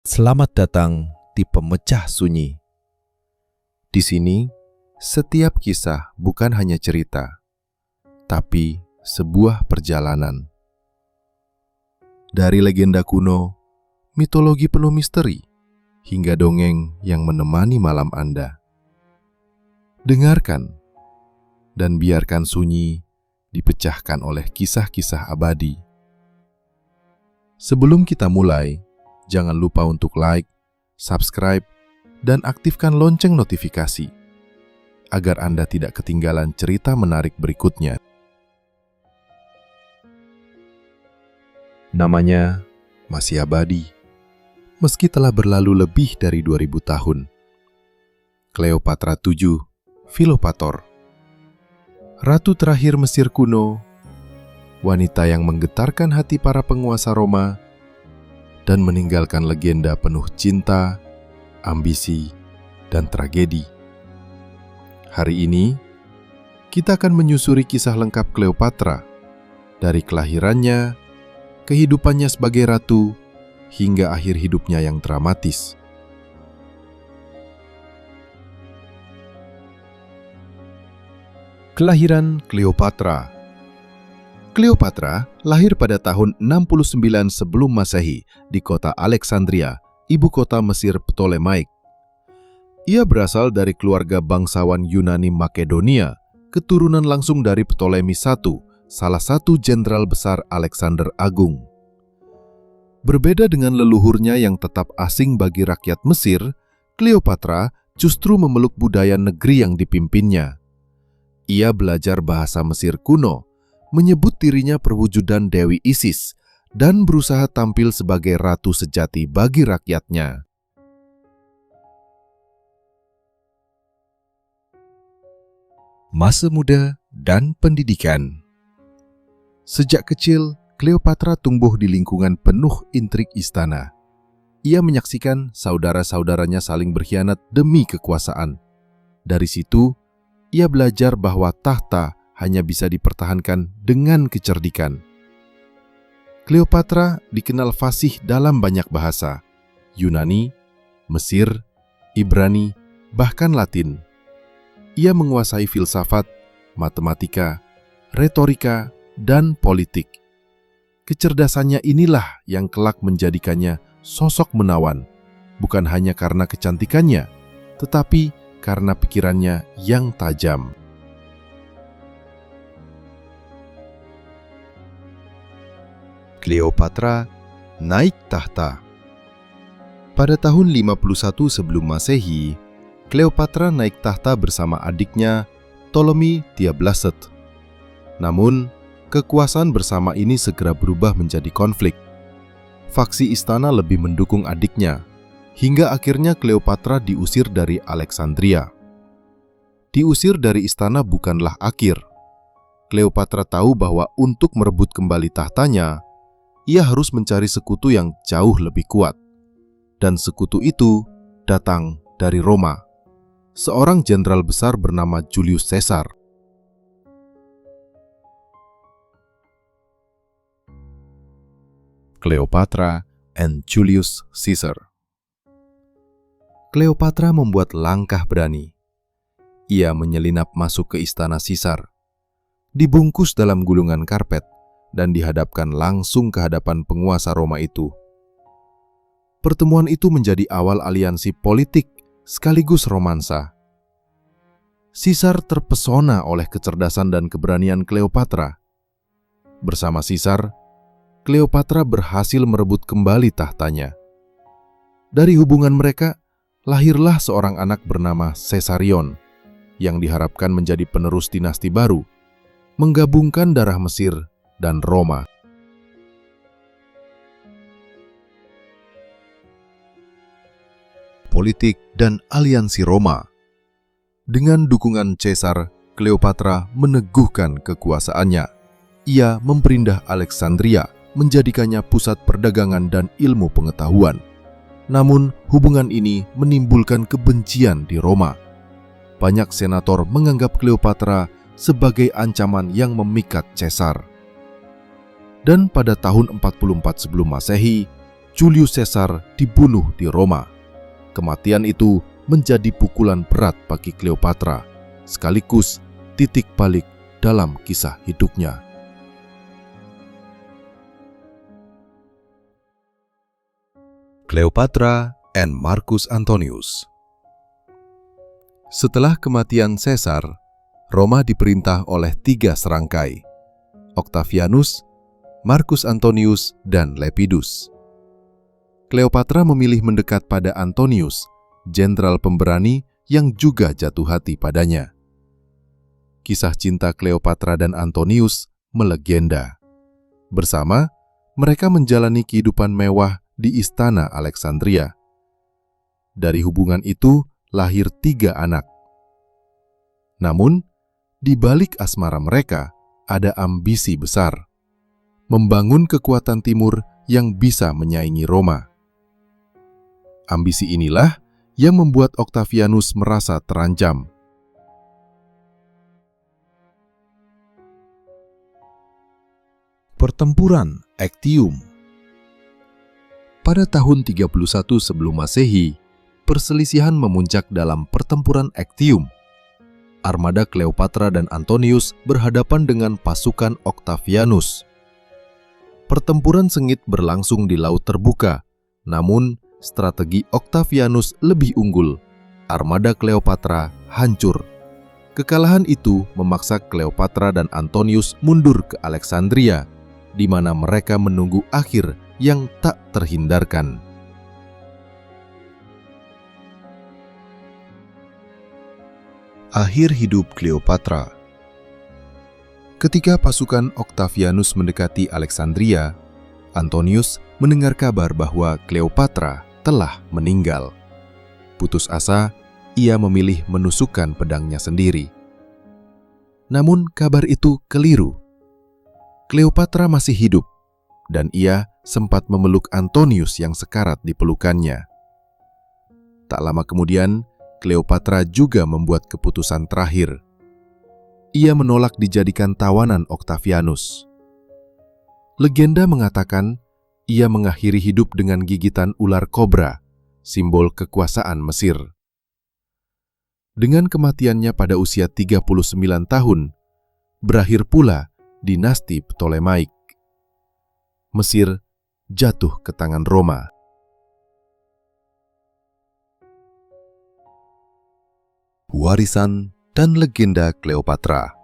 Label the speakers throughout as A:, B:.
A: Selamat datang di Pemecah Sunyi. Di sini, setiap kisah bukan hanya cerita, tapi sebuah perjalanan. Dari legenda kuno, mitologi penuh misteri, hingga dongeng yang menemani malam Anda. Dengarkan, dan biarkan sunyi dipecahkan oleh kisah-kisah abadi. Sebelum kita mulai, jangan lupa untuk like, subscribe, dan aktifkan lonceng notifikasi, agar Anda tidak ketinggalan cerita menarik berikutnya. Namanya masih abadi, meski telah berlalu lebih dari 2000 tahun. Cleopatra VII, Filopator, ratu terakhir Mesir kuno, wanita yang menggetarkan hati para penguasa Roma dan meninggalkan legenda penuh cinta, ambisi, dan tragedi. Hari ini, kita akan menyusuri kisah lengkap Cleopatra, dari kelahirannya, kehidupannya sebagai ratu, hingga akhir hidupnya yang dramatis. Kelahiran Cleopatra. Cleopatra lahir pada tahun 69 sebelum Masehi di kota Alexandria, ibu kota Mesir Ptolemaik. Ia berasal dari keluarga bangsawan Yunani Makedonia, keturunan langsung dari Ptolemy I, salah satu jenderal besar Alexander Agung. Berbeda dengan leluhurnya yang tetap asing bagi rakyat Mesir, Cleopatra justru memeluk budaya negeri yang dipimpinnya. Ia belajar bahasa Mesir kuno, menyebut dirinya perwujudan Dewi Isis, dan berusaha tampil sebagai ratu sejati bagi rakyatnya. Masa muda dan pendidikan. Sejak kecil, Cleopatra tumbuh di lingkungan penuh intrik istana. Ia menyaksikan saudara-saudaranya saling berkhianat demi kekuasaan. Dari situ, ia belajar bahwa tahta hanya bisa dipertahankan dengan kecerdikan. Cleopatra dikenal fasih dalam banyak bahasa, Yunani, Mesir, Ibrani, bahkan Latin. Ia menguasai filsafat, matematika, retorika, dan politik. Kecerdasannya inilah yang kelak menjadikannya sosok menawan, bukan hanya karena kecantikannya, tetapi karena pikirannya yang tajam. Cleopatra naik tahta. Pada tahun 51 sebelum Masehi, Cleopatra naik tahta bersama adiknya Ptolemy Diablaset. Namun, kekuasaan bersama ini segera berubah menjadi konflik. Faksi istana lebih mendukung adiknya, hingga akhirnya Cleopatra diusir dari Alexandria. Diusir dari istana bukanlah akhir. Cleopatra tahu bahwa untuk merebut kembali tahtanya, ia harus mencari sekutu yang jauh lebih kuat. Dan sekutu itu datang dari Roma, seorang jenderal besar bernama Julius Caesar. Cleopatra and Julius Caesar. Cleopatra membuat langkah berani. Ia menyelinap masuk ke istana Caesar, dibungkus dalam gulungan karpet, dan dihadapkan langsung ke hadapan penguasa Roma itu. Pertemuan itu menjadi awal aliansi politik sekaligus romansa. Caesar terpesona oleh kecerdasan dan keberanian Cleopatra. Bersama Caesar, Cleopatra berhasil merebut kembali tahtanya. Dari hubungan mereka, lahirlah seorang anak bernama Caesarion, yang diharapkan menjadi penerus dinasti baru, menggabungkan darah Mesir dan Roma. Politik dan aliansi Roma. Dengan dukungan Caesar, Cleopatra meneguhkan kekuasaannya. Ia memperindah Alexandria, menjadikannya pusat perdagangan dan ilmu pengetahuan. Namun, hubungan ini menimbulkan kebencian di Roma. Banyak senator menganggap Cleopatra sebagai ancaman yang memikat Caesar. Dan pada tahun 44 sebelum Masehi, Julius Caesar dibunuh di Roma. Kematian itu menjadi pukulan berat bagi Cleopatra, sekaligus titik balik dalam kisah hidupnya. Cleopatra and Marcus Antonius. Setelah kematian Caesar, Roma diperintah oleh 3 serangkai: Octavianus, Marcus Antonius, dan Lepidus. Cleopatra memilih mendekat pada Antonius, jenderal pemberani yang juga jatuh hati padanya. Kisah cinta Cleopatra dan Antonius melegenda. Bersama, mereka menjalani kehidupan mewah di istana Alexandria. Dari hubungan itu lahir 3 anak. Namun, di balik asmara mereka ada ambisi besar: membangun kekuatan timur yang bisa menyaingi Roma. Ambisi inilah yang membuat Octavianus merasa terancam. Pertempuran Actium. Pada tahun 31 sebelum Masehi, perselisihan memuncak dalam pertempuran Actium. Armada Cleopatra dan Antonius berhadapan dengan pasukan Octavianus. Pertempuran sengit berlangsung di laut terbuka, namun strategi Octavianus lebih unggul. Armada Cleopatra hancur. Kekalahan itu memaksa Cleopatra dan Antonius mundur ke Alexandria, di mana mereka menunggu akhir yang tak terhindarkan. Akhir hidup Cleopatra. Ketika pasukan Octavianus mendekati Alexandria, Antonius mendengar kabar bahwa Cleopatra telah meninggal. Putus asa, ia memilih menusukkan pedangnya sendiri. Namun kabar itu keliru. Cleopatra masih hidup, dan ia sempat memeluk Antonius yang sekarat di pelukannya. Tak lama kemudian, Cleopatra juga membuat keputusan terakhir. Ia menolak dijadikan tawanan Octavianus. Legenda mengatakan ia mengakhiri hidup dengan gigitan ular kobra, simbol kekuasaan Mesir. Dengan kematiannya pada usia 39 tahun, berakhir pula dinasti Ptolemaik. Mesir jatuh ke tangan Roma. Warisan dan legenda Cleopatra.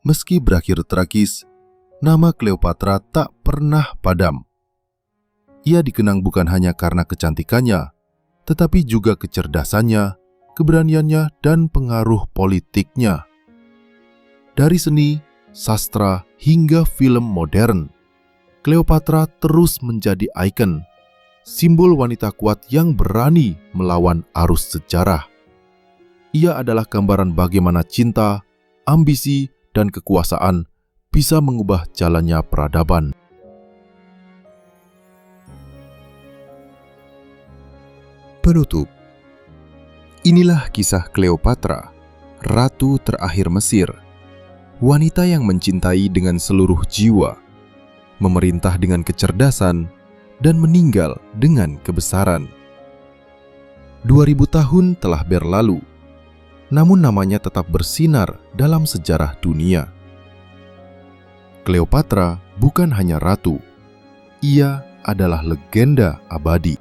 A: Meski berakhir tragis, nama Cleopatra tak pernah padam. Ia dikenang bukan hanya karena kecantikannya, tetapi juga kecerdasannya, keberaniannya, dan pengaruh politiknya. Dari seni, sastra, hingga film modern, Cleopatra terus menjadi ikon, simbol wanita kuat yang berani melawan arus sejarah. Ia adalah gambaran bagaimana cinta, ambisi, dan kekuasaan bisa mengubah jalannya peradaban. Penutup. Inilah kisah Cleopatra, ratu terakhir Mesir, wanita yang mencintai dengan seluruh jiwa, memerintah dengan kecerdasan, dan meninggal dengan kebesaran. 2000 tahun telah berlalu, namun namanya tetap bersinar dalam sejarah dunia. Cleopatra bukan hanya ratu, ia adalah legenda abadi.